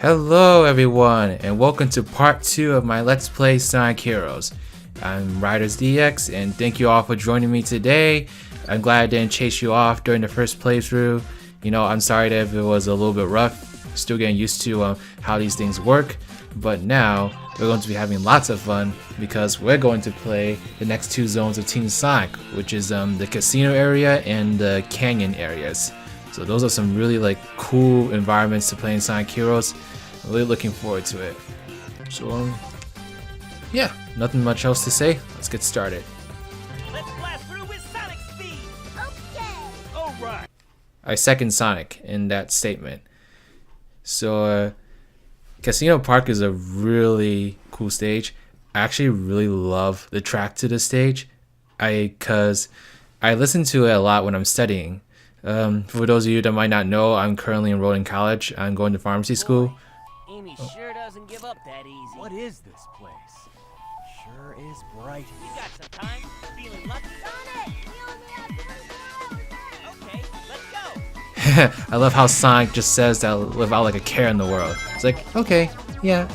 Hello everyone, and welcome to part 2 of my Let's Play Sonic Heroes. I'm RidersDX, and thank you all for joining me today. I'm glad I didn't chase you off during the first playthrough. You know, I'm sorry that if it was a little bit rough, still getting used to how these things work. But now, we're going to be having lots of fun because we're going to play the next 2 zones of Team Sonic, which is the casino area and the canyon areas. So those are some really cool environments to play in Sonic Heroes. I'm really looking forward to it. So yeah, nothing much else to say. Let's get started. Let's blast through with Sonic speed. Okay. All right. I second Sonic in that statement. So Casino Park is a really cool stage. I actually really love the track to the stage. Cause I listen to it a lot when I'm studying. For those of you that might not know, I'm currently enrolled in college. I'm going to pharmacy school. Amy sure doesn't give up that easy. What is this place? Sure is bright. You got some time? Feeling lucky? Sonic! We only have 2 Okay, let's go! I love how Sonic just says that without a care in the world. It's like, okay, yeah.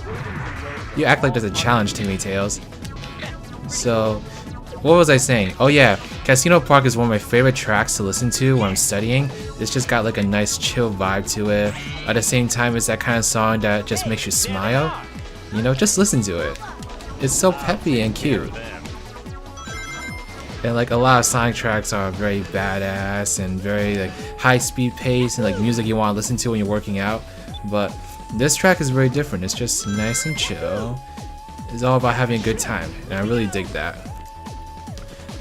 You act like there's a challenge to me, Tails. So, what was I saying? Oh yeah, Casino Park is one of my favorite tracks to listen to when I'm studying. It's just got a nice chill vibe to it. At the same time, it's that kind of song that just makes you smile. You know, just listen to it. It's so peppy and cute. And a lot of Sonic tracks are very badass and very high speed pace and music you want to listen to when you're working out. But this track is very different. It's just nice and chill. It's all about having a good time, and I really dig that.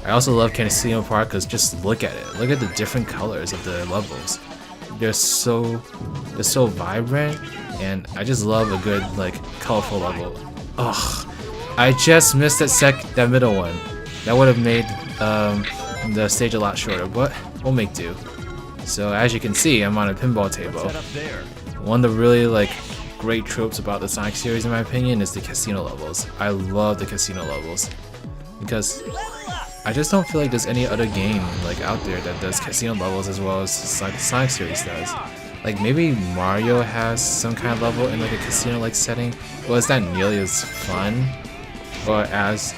I also love Casino Park because just look at it. Look at the different colors of the levels. They're so vibrant, and I just love a good colorful level. Ugh, I just missed that middle one. That would have made the stage a lot shorter, but we'll make do. So as you can see, I'm on a pinball table. One of the really great tropes about the Sonic series, in my opinion, is the casino levels. I love the casino levels because I just don't feel like there's any other game out there that does casino levels as well as the Sonic series does. Maybe Mario has some kind of level in a casino setting, but it's not nearly as fun or as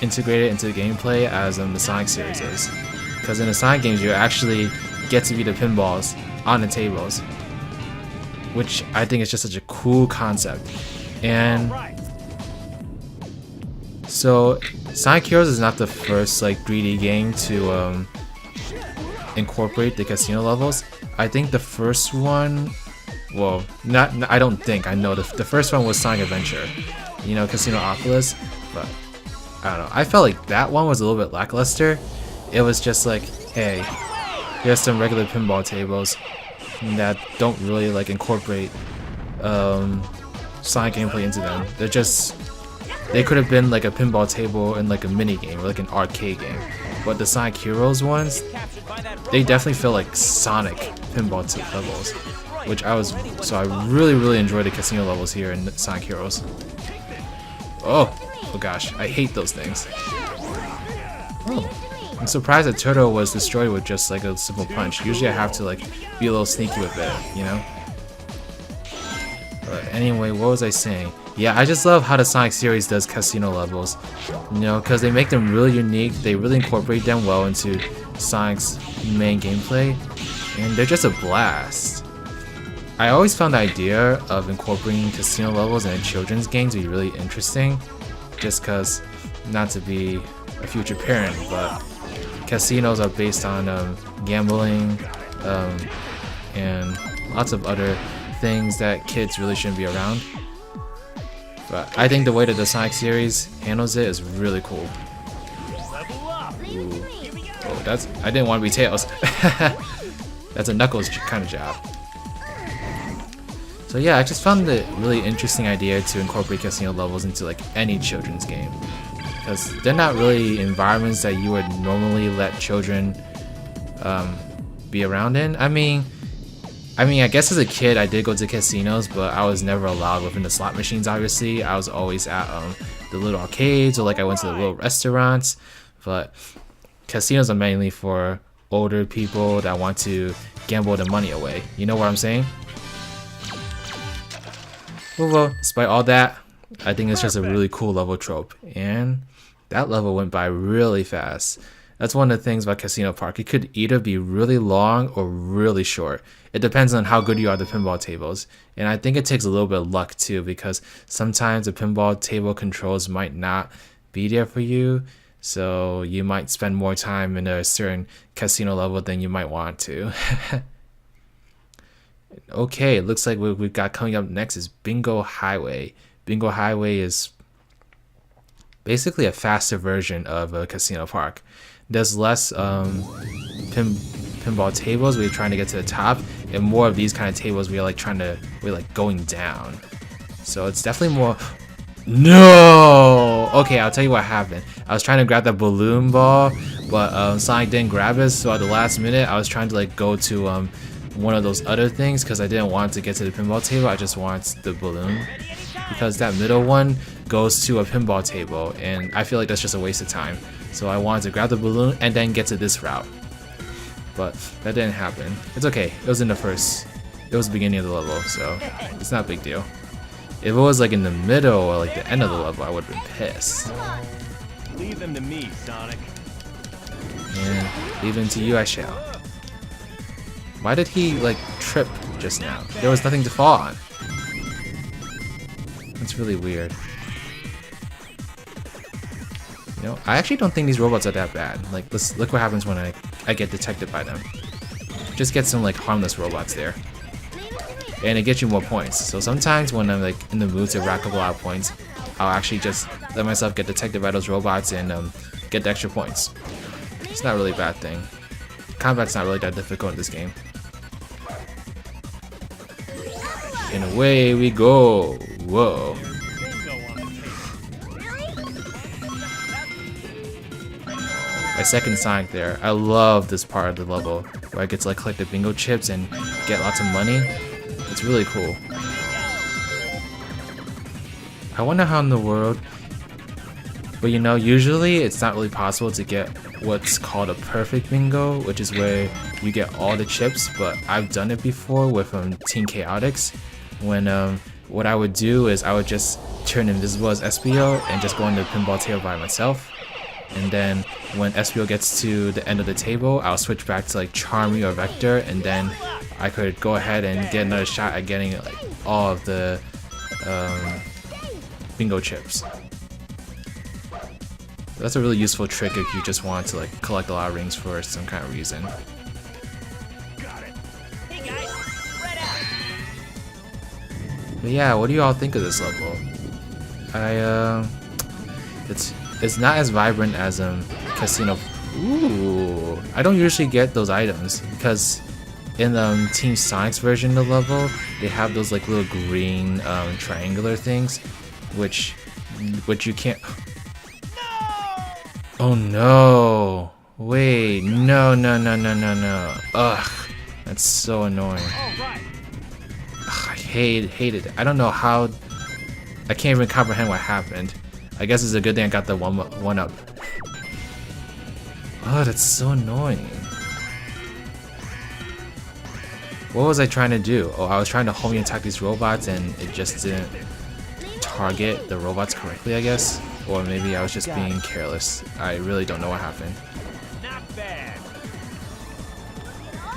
integrated into the gameplay as the Sonic series is. Because in the Sonic games, you actually get to be the pinballs on the tables, which I think is just such a cool concept. And so Sonic Heroes is not the first 3D game to incorporate the casino levels. I think the first one, well, I don't think, I know the first one was Sonic Adventure, you know, Casinopolis, but I don't know. I felt like that one was a little bit lackluster. It was just hey, here's some regular pinball tables that don't really incorporate Sonic gameplay into them. They could have been a pinball table in a mini game or an arcade game. But the Sonic Heroes ones, they definitely feel like Sonic pinball levels, which so I really enjoy the casino levels here in Sonic Heroes. Oh gosh, I hate those things. Oh, I'm surprised that Turtle was destroyed with just a simple punch. Usually I have to be a little sneaky with it, you know? But anyway, what was I saying? Yeah, I just love how the Sonic series does casino levels, you know, because they make them really unique. They really incorporate them well into Sonic's main gameplay, and they're just a blast. I always found the idea of incorporating casino levels in a children's game to be really interesting, just because, not to be a future parent, but casinos are based on gambling and lots of other things that kids really shouldn't be around. But I think the way that the Sonic series handles it is really cool. Ooh. Oh, I didn't want to be Tails. That's a Knuckles kind of job. So yeah, I just found it really interesting idea to incorporate casino levels into any children's game, because they're not really environments that you would normally let children be around in. I mean, I guess as a kid I did go to casinos, but I was never allowed within the slot machines, obviously. I was always at the little arcades, or I went to the little restaurants. But casinos are mainly for older people that want to gamble their money away. You know what I'm saying? Well, despite all that, I think it's just a really cool level trope, and that level went by really fast. That's one of the things about Casino Park. It could either be really long or really short. It depends on how good you are at the pinball tables. And I think it takes a little bit of luck too, because sometimes the pinball table controls might not be there for you. So you might spend more time in a certain casino level than you might want to. Okay, it looks like what we've got coming up next is Bingo Highway. Bingo Highway is basically a faster version of a Casino Park. There's less pinball tables where you're trying to get to the top, and more of these kind of tables where we're like going down. So it's definitely more. No! Okay, I'll tell you what happened. I was trying to grab that balloon ball, but Sonic didn't grab it. So at the last minute, I was trying to like go to one of those other things because I didn't want to get to the pinball table. I just wanted the balloon, because that middle one goes to a pinball table, and I feel like that's just a waste of time. So I wanted to grab the balloon and then get to this route, but that didn't happen. It's okay. It was the beginning of the level, so it's not a big deal. If it was like in the middle or like the end of the level, I would have been pissed. Leave them to me, Sonic. And leave it to you I shall. Why did he like trip just now? There was nothing to fall on. That's really weird. You know, I actually don't think these robots are that bad. Like, look what happens when I get detected by them. Just get some like harmless robots there, and it gets you more points. So sometimes when I'm like in the mood to rack up a lot of points, I'll actually just let myself get detected by those robots and get the extra points. It's not really a bad thing. Combat's not really that difficult in this game. And away we go. Whoa. My second Sonic there. I love this part of the level where I get to like collect the bingo chips and get lots of money. It's really cool. I wonder how in the world, but you know, usually it's not really possible to get what's called a perfect bingo, which is where you get all the chips, but I've done it before with Team Chaotix, when what I would do is I would just turn invisible as SBO and just go on the pinball table by myself. And then when SBO gets to the end of the table, I'll switch back to like Charmy or Vector, and then I could go ahead and get another shot at getting like all of the bingo chips. That's a really useful trick if you just want to like collect a lot of rings for some kind of reason. Got it. Hey guys, spread out. But yeah, what do you all think of this level? It's not as vibrant as Casino. Ooh, I don't usually get those items because in Team Sonic's version of the level, they have those like little green triangular things, which you can't. Oh no! Wait, no! Ugh, that's so annoying. All right. Ugh, I hated it. I don't know how. I can't even comprehend what happened. I guess it's a good thing I got the one up. Oh, that's so annoying. What was I trying to do? Oh, I was trying to homie attack these robots and it just didn't target the robots correctly, I guess. Or maybe I was just being careless. I really don't know what happened. Not bad.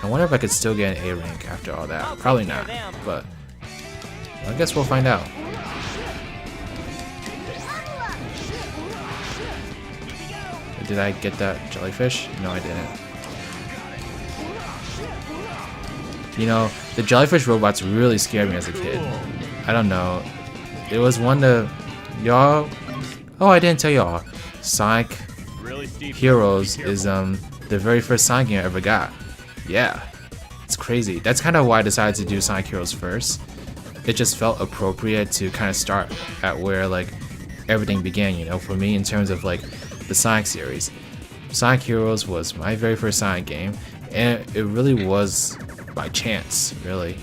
I wonder if I could still get an A rank after all that. Probably not, but I guess we'll find out. Did I get that jellyfish? No, I didn't. You know, the jellyfish robots really scared me as a kid. I don't know. It was one of y'all. Oh, I didn't tell y'all. Sonic Really steep. Heroes is the very first Sonic game I ever got. Yeah, it's crazy. That's kind of why I decided to do Sonic Heroes first. It just felt appropriate to kind of start at where like everything began, you know, for me in terms of like the Sonic series. Sonic Heroes was my very first Sonic game, and it really was by chance, really.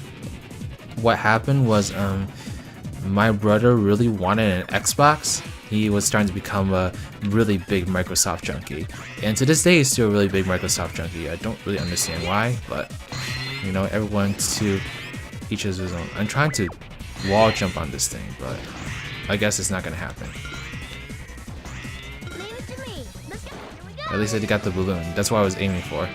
What happened was my brother really wanted an Xbox. He was starting to become a really big Microsoft junkie, and to this day he's still a really big Microsoft junkie. I don't really understand why, but you know, everyone to each his own. I'm trying to wall jump on this thing, but I guess it's not gonna happen. At least I got the balloon. That's what I was aiming for.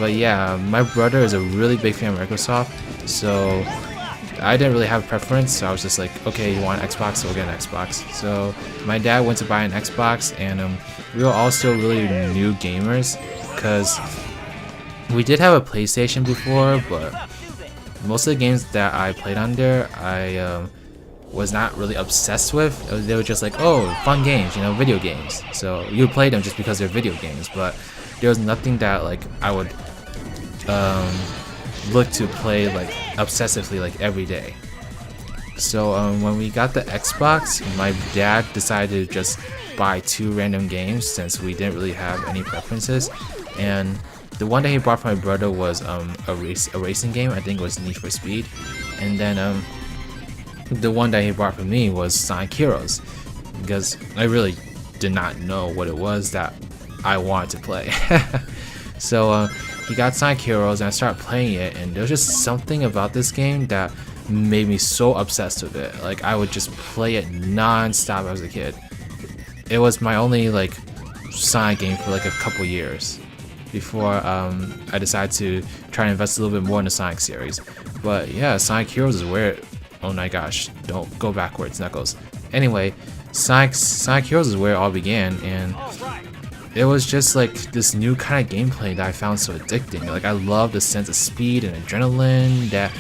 But yeah, my brother is a really big fan of Microsoft, so I didn't really have a preference, so I was just like, okay, you want an Xbox, so we'll get an Xbox. So my dad went to buy an Xbox, and we were all still really new gamers, because we did have a PlayStation before, but most of the games that I played on there, I was not really obsessed with. They were just like, oh, fun games, you know, video games. So you would play them just because they're video games, but there was nothing that like I would look to play like obsessively like every day. So when we got the Xbox, my dad decided to just buy 2 random games since we didn't really have any preferences, and the one that he bought for my brother was a racing game. I think it was Need for Speed, and then the one that he bought for me was Sonic Heroes, because I really did not know what it was that I wanted to play. So he got Sonic Heroes, and I started playing it, and there was just something about this game that made me so obsessed with it. Like, I would just play it non-stop as a kid. It was my only like Sonic game for like a couple years before I decided to try and invest a little bit more in the Sonic series. But yeah, Sonic Heroes is where oh my gosh, don't go backwards, Knuckles. Anyway, Sonic Heroes is where it all began, and it was just like this new kind of gameplay that I found so addicting. Like, I love the sense of speed and adrenaline that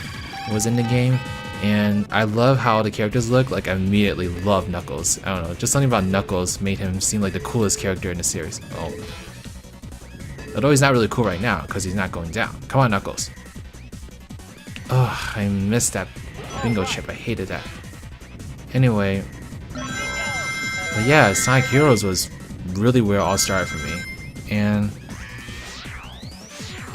was in the game, and I love how the characters look. Like, I immediately love Knuckles. I don't know, just something about Knuckles made him seem like the coolest character in the series. Oh, although he's not really cool right now because he's not going down. Come on, Knuckles. Oh, I missed that bingo chip. I hated that. Anyway, but yeah, Sonic Heroes was really where it all started for me, and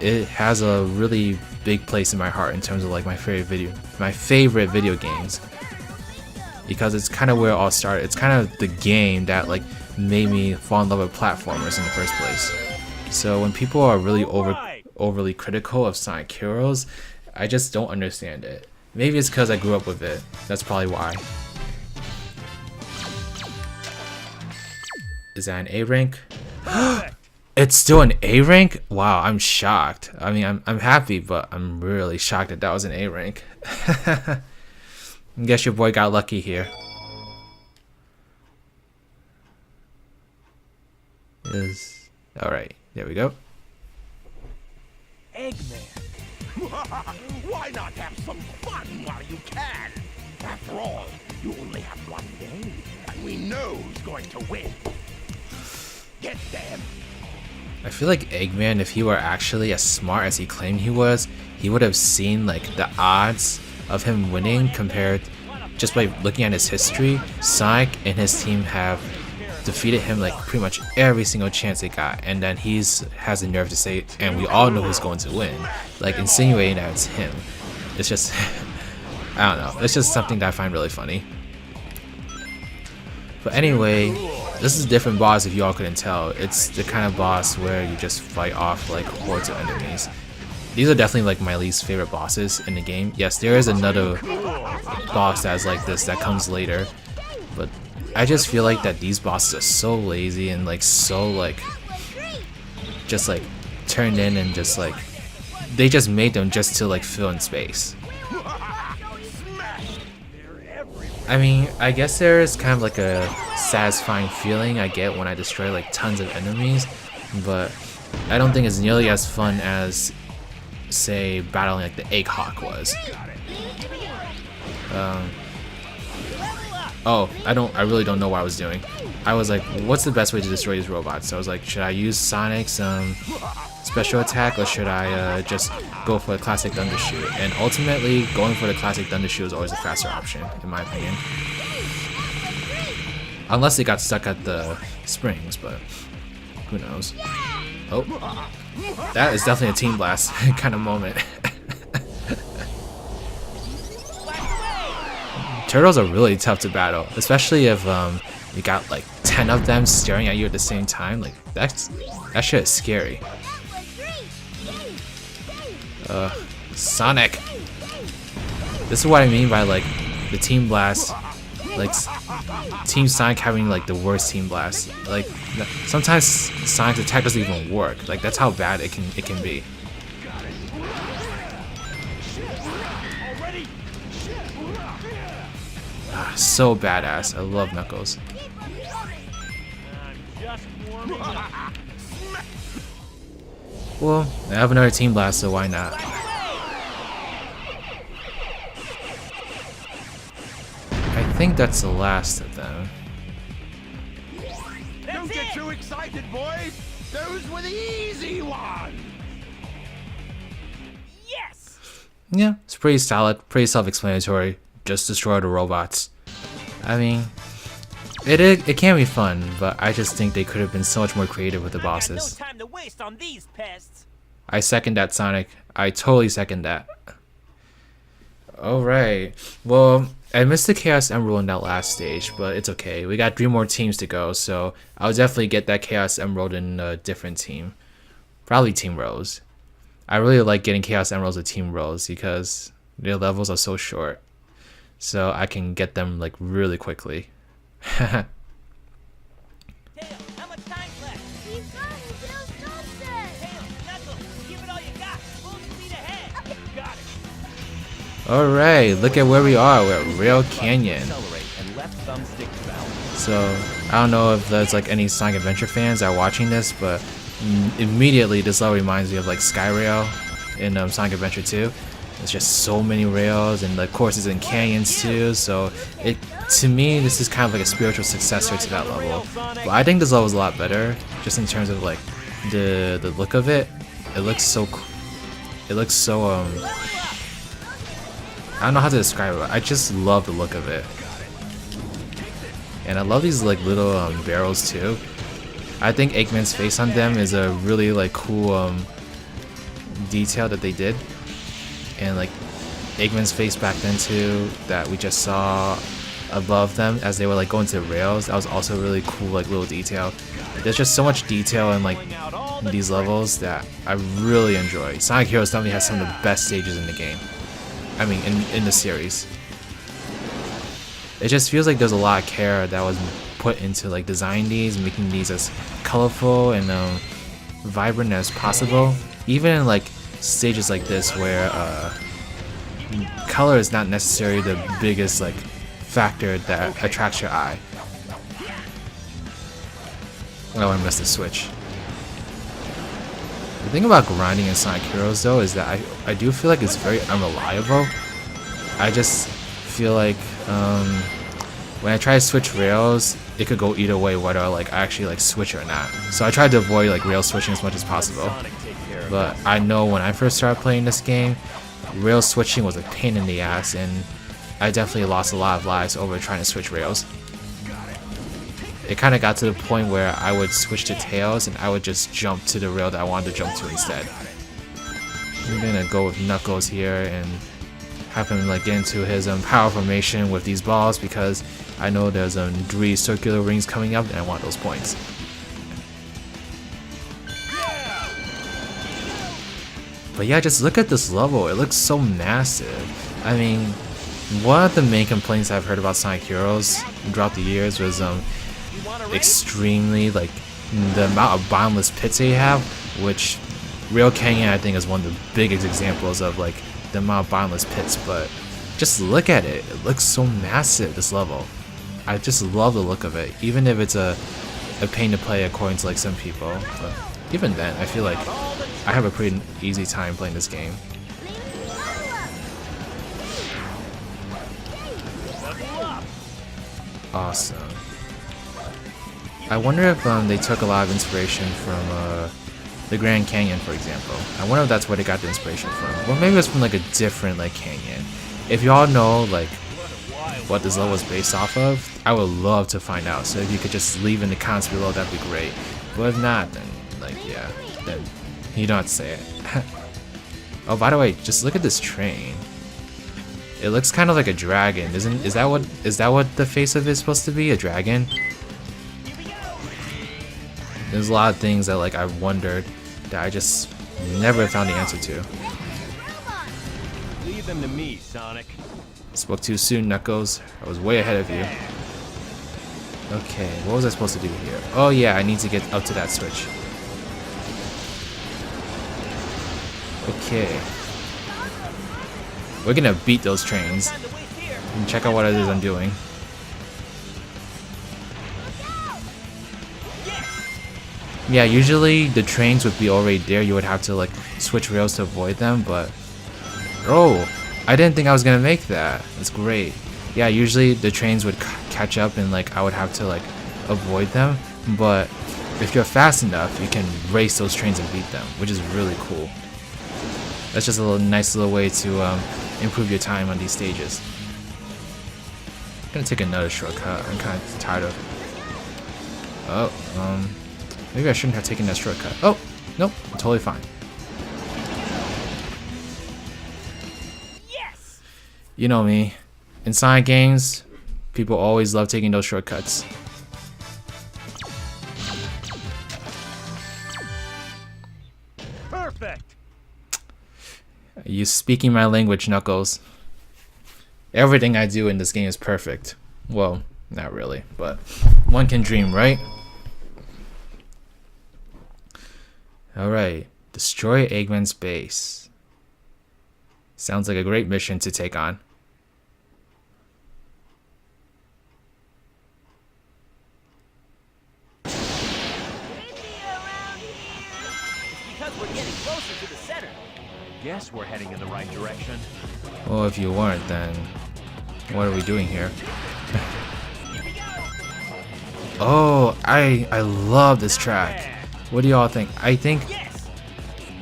it has a really big place in my heart in terms of like my favorite video games, because it's kind of where it all started. It's kind of the game that like made me fall in love with platformers in the first place. So when people are really overly critical of Sonic Heroes, I just don't understand it. Maybe it's because I grew up with it. That's probably why. Is that an A rank? It's still an A rank? Wow, I'm shocked. I mean, I'm happy, but I'm really shocked that that was an A rank. I guess your boy got lucky here. Alright, there we go. Eggman. Why not have some fun while you can? After all, you only have one day, and we know who's going to win. Get them! I feel like Eggman, if he were actually as smart as he claimed he was, he would have seen like the odds of him winning compared just by looking at his history. Sonic and his team have defeated him like pretty much every single chance they got, and then has the nerve to say, and we all know who's going to win, like insinuating that it's him. It's just I don't know, it's just something that I find really funny. But anyway, this is a different boss if y'all couldn't tell. It's the kind of boss where you just fight off like hordes of enemies. These are definitely like my least favorite bosses in the game. Yes, there is another boss that's like this that comes later, but I just feel like that these bosses are so lazy and like so like just like turned in, and just like they just made them just to like fill in space. I mean, I guess there is kind of like a satisfying feeling I get when I destroy like tons of enemies, but I don't think it's nearly as fun as, say, battling like the Egg Hawk was. Oh, I really don't know what I was doing. I was like, what's the best way to destroy these robots? So I was like, should I use Sonic's special attack, or should I just go for the classic Thunder Shoot? And ultimately, going for the classic Thunder Shoot is always a faster option, in my opinion. Unless it got stuck at the springs, but who knows. Oh, that is definitely a Team Blast kind of moment. Turtles are really tough to battle, especially if you got like 10 of them staring at you at the same time. Like that shit is scary. Sonic. This is what I mean by like the Team Blast, like Team Sonic having like the worst Team Blast. Like sometimes Sonic's attack doesn't even work. Like that's how bad it can be. Ah, so badass. I love Knuckles. I'm just warming up. Well, I have another Team Blast, so why not? I think that's the last of them. Don't get too excited, boys. Those were the easy ones. Yes! Yeah, it's pretty solid, pretty self-explanatory. Just destroy the robots. I mean, it can be fun, but I just think they could have been so much more creative with the bosses. I got no time to waste on these pests. I second that, Sonic. I totally second that. Alright, well, I missed the Chaos Emerald in that last stage, but it's okay. We got 3 more teams to go, so I'll definitely get that Chaos Emerald in a different team. Probably Team Rose. I really like getting Chaos Emeralds with Team Rose because their levels are so short. So I can get them like really quickly. Tails, how much time's left? Keep going, Tails, don't say. Tails, Knuckles, give it all you got. Full speed ahead. Got it. Alright, look at where we are. We're at Rail Canyon. Accelerate and left thumbstick to balance. So I don't know if there's like any Sonic Adventure fans that are watching this, but immediately this level reminds me of like Skyrail in Sonic Adventure 2. There's just so many rails, and of course it's in canyons too, so to me this is kind of like a spiritual successor to that level. But I think this level is a lot better, just in terms of like the look of it. It looks so I don't know how to describe it. I just love the look of it, and I love these like little barrels too. I think Eggman's face on them is a really like cool detail that they did. And like Eggman's face back then too, that we just saw above them as they were like going to the rails, that was also really cool, like little detail. There's just so much detail in like these levels that I really enjoy. Sonic Heroes definitely has some of the best stages in the game. I mean in the series. It just feels like there's a lot of care that was put into like designing these, making these as colorful and vibrant as possible. Even in like stages like this where color is not necessarily the biggest like factor that attracts your eye. Oh, I missed the switch. The thing about grinding in Sonic Heroes though is that I do feel like it's very unreliable. I just feel like when I try to switch rails, it could go either way whether like I actually like switch or not. So I try to avoid like rail switching as much as possible. But I know when I first started playing this game, rail switching was a pain in the ass, and I definitely lost a lot of lives over trying to switch rails. It kind of got to the point where I would switch to Tails and I would just jump to the rail that I wanted to jump to instead. I'm gonna go with Knuckles here and have him like get into his power formation with these balls because I know there's 3 circular rings coming up and I want those points. But yeah, just look at this level. It looks so massive. I mean, one of the main complaints I've heard about Sonic Heroes throughout the years was extremely like the amount of bottomless pits they have, which Rail Canyon I think is one of the biggest examples of like the amount of bottomless pits. But just look at it. It looks so massive, this level. I just love the look of it, even if it's a pain to play according to like some people. But even then, I feel like I have a pretty easy time playing this game. Awesome. I wonder if they took a lot of inspiration from the Grand Canyon, for example. I wonder if that's where they got the inspiration from. Or maybe it's from like a different like canyon. If y'all know like what this level is based off of, I would love to find out. So if you could just leave in the comments below, that'd be great. But if not, then like yeah, then you don't have to say it. Oh, by the way, just look at this train. It looks kind of like a dragon, is that what the face of it is supposed to be? A dragon? There's a lot of things that like I've wondered that I just never found the answer to. Leave them to me, Sonic. Spoke too soon, Knuckles. I was way ahead of you. Okay, what was I supposed to do here? Oh yeah, I need to get up to that switch. Okay. We're gonna beat those trains. Time to waste here. And check out what it is I'm doing. Yeah, usually the trains would be already there. You would have to like switch rails to avoid them, but oh, I didn't think I was gonna make that. That's great. Yeah, usually the trains would catch up and like I would have to like avoid them, but if you're fast enough, you can race those trains and beat them, which is really cool. That's just a nice little way to improve your time on these stages. I'm gonna take another shortcut. I'm kind of tired of. Oh, maybe I shouldn't have taken that shortcut. Oh, nope, I'm totally fine. Yes. You know me. In Sonic games, people always love taking those shortcuts. Perfect. You speaking my language, Knuckles. Everything I do in this game is perfect. Well, not really, but one can dream, right? Alright, destroy Eggman's base. Sounds like a great mission to take on. It's because we're getting closer to the center. Guess we're heading in the right direction. Well, if you weren't, then what are we doing here? Oh, I love this track. What do y'all think? I think,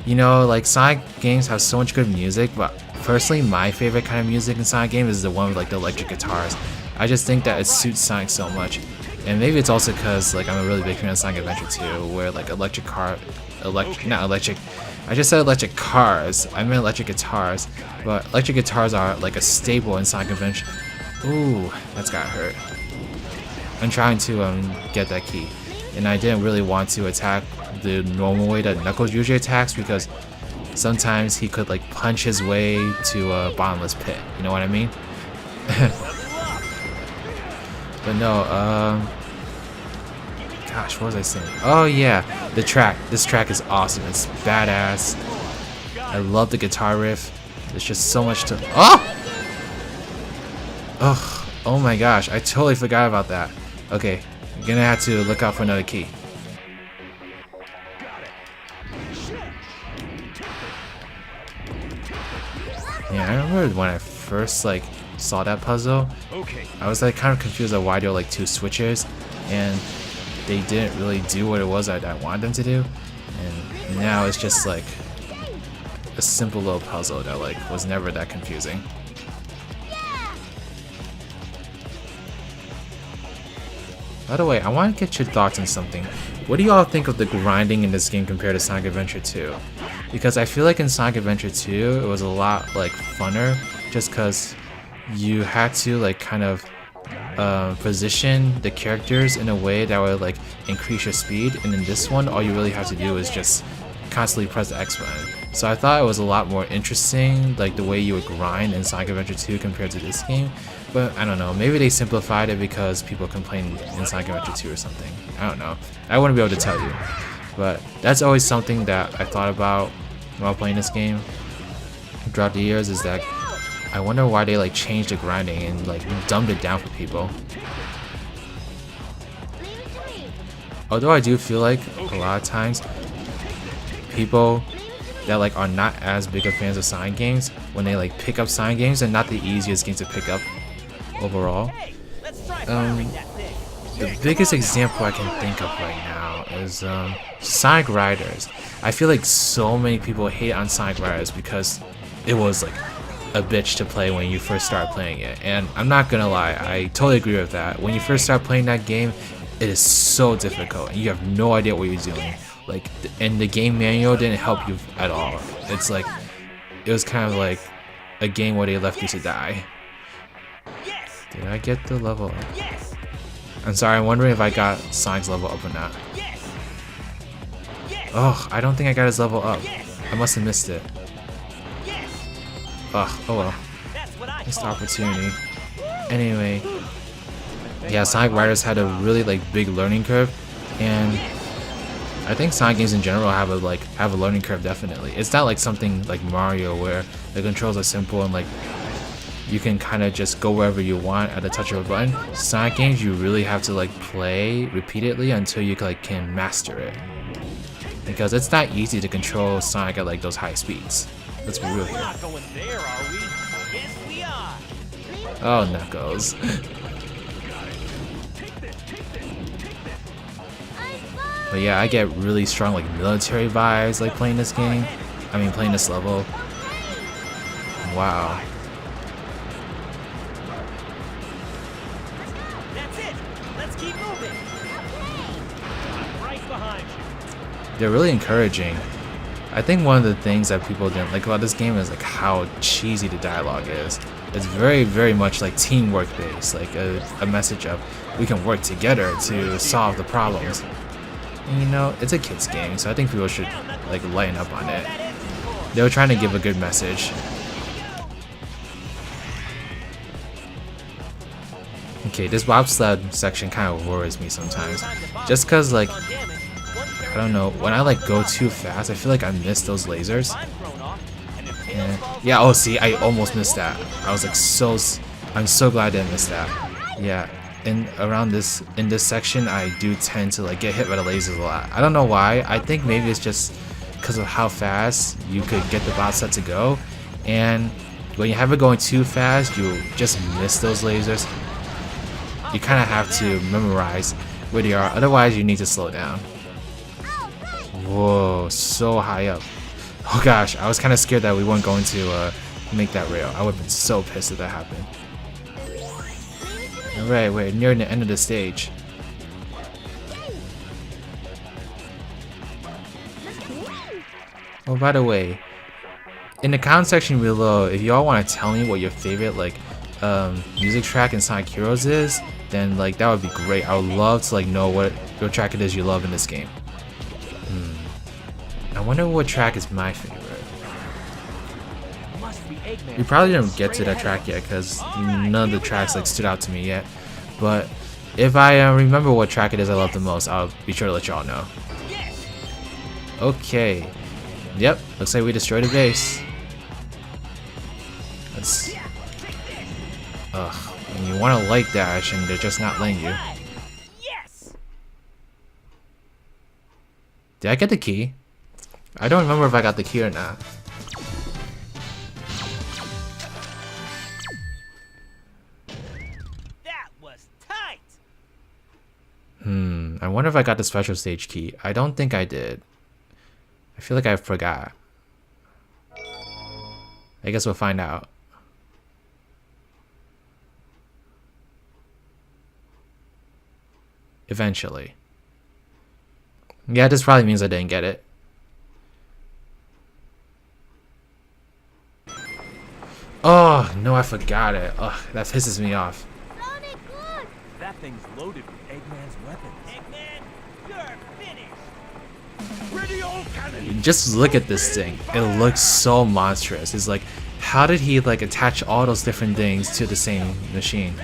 you know, like Sonic games have so much good music, but personally my favorite kind of music in Sonic games is the one with like the electric guitars. I just think that it suits Sonic so much. And maybe it's also because like I'm a really big fan of Sonic Adventure 2, where like not electric, I just said electric cars, I meant electric guitars, but electric guitars are like a staple in Sonic Adventure. Ooh, that's got hurt. I'm trying to get that key, and I didn't really want to attack the normal way that Knuckles usually attacks because sometimes he could like punch his way to a bottomless pit, you know what I mean? But no, gosh, what was I saying? Oh yeah, the track. This track is awesome. It's badass. I love the guitar riff. There's just so much to. Oh my gosh, I totally forgot about that. Okay, I'm gonna have to look out for another key. Yeah, I remember when I first like saw that puzzle. Okay. I was like kind of confused on why there were like two switches, and they didn't really do what it was that I wanted them to do. And now it's just like a simple little puzzle that like was never that confusing. By the way, I want to get your thoughts on something. What do y'all think of the grinding in this game compared to Sonic Adventure 2? Because I feel like in Sonic Adventure 2, it was a lot like funner, just because you had to like kind of position the characters in a way that would like increase your speed, and in this one all you really have to do is just constantly press the X button. So I thought it was a lot more interesting, like the way you would grind in Sonic Adventure 2 compared to this game. But I don't know, maybe they simplified it because people complained in Sonic Adventure 2 or something. I don't know, I wouldn't be able to tell you. But that's always something that I thought about while playing this game throughout the years, is that I wonder why they like changed the grinding and like dumbed it down for people. Although I do feel like a lot of times people that like are not as big of fans of Sonic games, when they like pick up Sonic games, they're not the easiest games to pick up overall. The biggest example I can think of right now is Sonic Riders. I feel like so many people hate on Sonic Riders because it was like a bitch to play when you first start playing it, and I'm not gonna lie, I totally agree with that. When you first start playing that game, it is so difficult and you have no idea what you're doing. Like, and the game manual didn't help you at all. It's like, it was kind of like a game where they left you to die. Did I get the level up? I'm sorry, I'm wondering if I got Sonic's level up or not. Oh, I don't think I got his level up. I must have missed it. Ugh, oh well. That's what I Missed call opportunity. Anyway, yeah, Sonic Riders had a really like big learning curve, and I think Sonic games in general have a learning curve definitely. It's not like something like Mario where the controls are simple and like you can kind of just go wherever you want at the touch of a button. Sonic games, you really have to like play repeatedly until you like can master it, because it's not easy to control Sonic at like those high speeds. Let's be real We're here. not going there, are we? Yes, we are. Oh, Knuckles. But yeah, I get really strong like military vibes like playing this game. I mean playing this level. Wow. That's it. Let's keep moving. I'm right behind you. They're really encouraging. I think one of the things that people didn't like about this game is like how cheesy the dialogue is. It's very, very much like teamwork based, like a message of we can work together to solve the problems. And, you know, it's a kid's game, so I think people should like lighten up on it. They were trying to give a good message. Okay, this bobsled section kind of worries me sometimes, just cause like I don't know, when I like go too fast, I feel like I miss those lasers. Yeah, oh see, I almost missed that. I was like I'm so glad I didn't miss that. Yeah, and around in this section, I do tend to like get hit by the lasers a lot. I don't know why. I think maybe it's just because of how fast you could get the bobsled to go, and when you have it going too fast, you just miss those lasers. You kind of have to memorize where they are, otherwise you need to slow down. Whoa, so high up. Oh gosh, I was kind of scared that we weren't going to make that rail. I would have been so pissed if that happened. Alright, we're near the end of the stage. Oh, by the way, in the comment section below, if y'all want to tell me what your favorite like music track in Sonic Heroes is, then like that would be great. I would love to like know what track it is you love in this game. I wonder what track is my favorite. We probably didn't get to that track yet because none of the tracks like stood out to me yet. But if I remember what track it is I love the most, I'll be sure to let y'all know. Okay. Yep, looks like we destroyed a base. Let's. Ugh. And you want to light dash and they're just not letting you. Yes. Did I get the key? I don't remember if I got the key or not. That was tight. I wonder if I got the special stage key. I don't think I did. I feel like I forgot. I guess we'll find out. Eventually. Yeah, this probably means I didn't get it. Oh, no, I forgot it. Ugh, that pisses me off. Sonic, look! That thing's loaded with Eggman's weapons. Eggman, you're finished. Ready, all cannon! Just look at this thing. It looks so monstrous. It's like, how did he like attach all those different things to the same machine?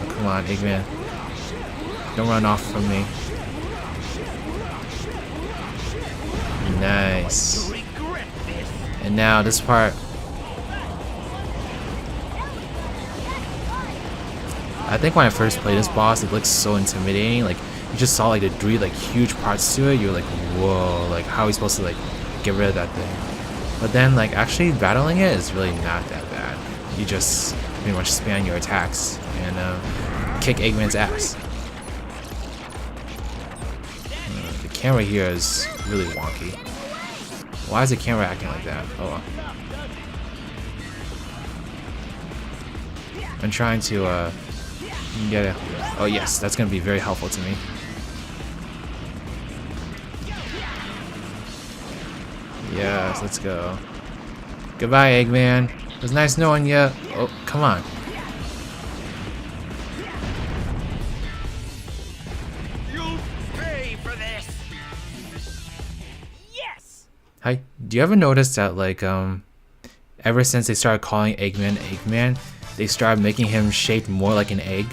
Come on, Eggman. Don't run off from me. Nice. And now this part. I think when I first played this boss, it looked so intimidating. Like you just saw like the three like huge parts to it. You're like, whoa! Like how are we supposed to like get rid of that thing? But then like actually battling it is really not that bad. You just pretty much spam your attacks and kick Eggman's ass. The camera here is really wonky. Why is the camera acting like that? Oh well. I'm trying to get it. Oh yes, that's gonna be very helpful to me. Yes, let's go. Goodbye, Eggman. It was nice knowing you. Oh, come on. You'll pay for this! Hi, do you ever notice that like ever since they started calling Eggman Eggman, they started making him shaped more like an egg?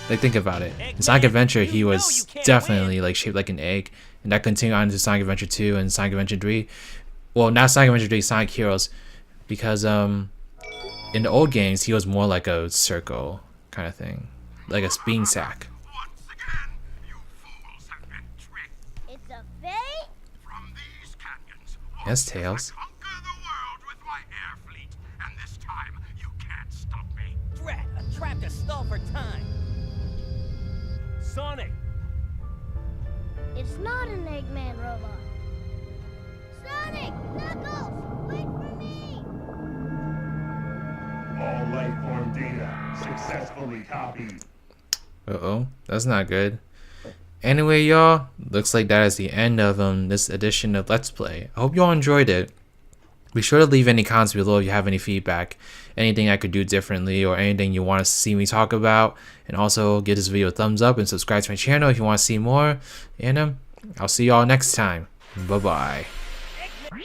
Like think about it. In Sonic Adventure, he was definitely like shaped like an egg, and that continued on to Sonic Adventure 2 and Sonic Adventure 3. Well, not Sonic Adventure 3, Sonic Heroes, because in the old games he was more like a circle kind of thing, like a bean sack. Once again, you fools have been tricked. It's a fake? From these canyons, Yes, Tails. conquer the world with my air fleet, and this time you can't stop me. Drat, a trap to stall for time. Sonic! It's not an Eggman robot. Sonic! Knuckles! Wait for me! All life form data successfully copied. Uh-oh, that's not good. Anyway, y'all, looks like that is the end of this edition of Let's Play. I hope you all enjoyed it. Be sure to leave any comments below if you have any feedback, anything I could do differently, or anything you want to see me talk about. And also give this video a thumbs up and subscribe to my channel if you want to see more. And I'll see y'all next time. Bye-bye. Eggman.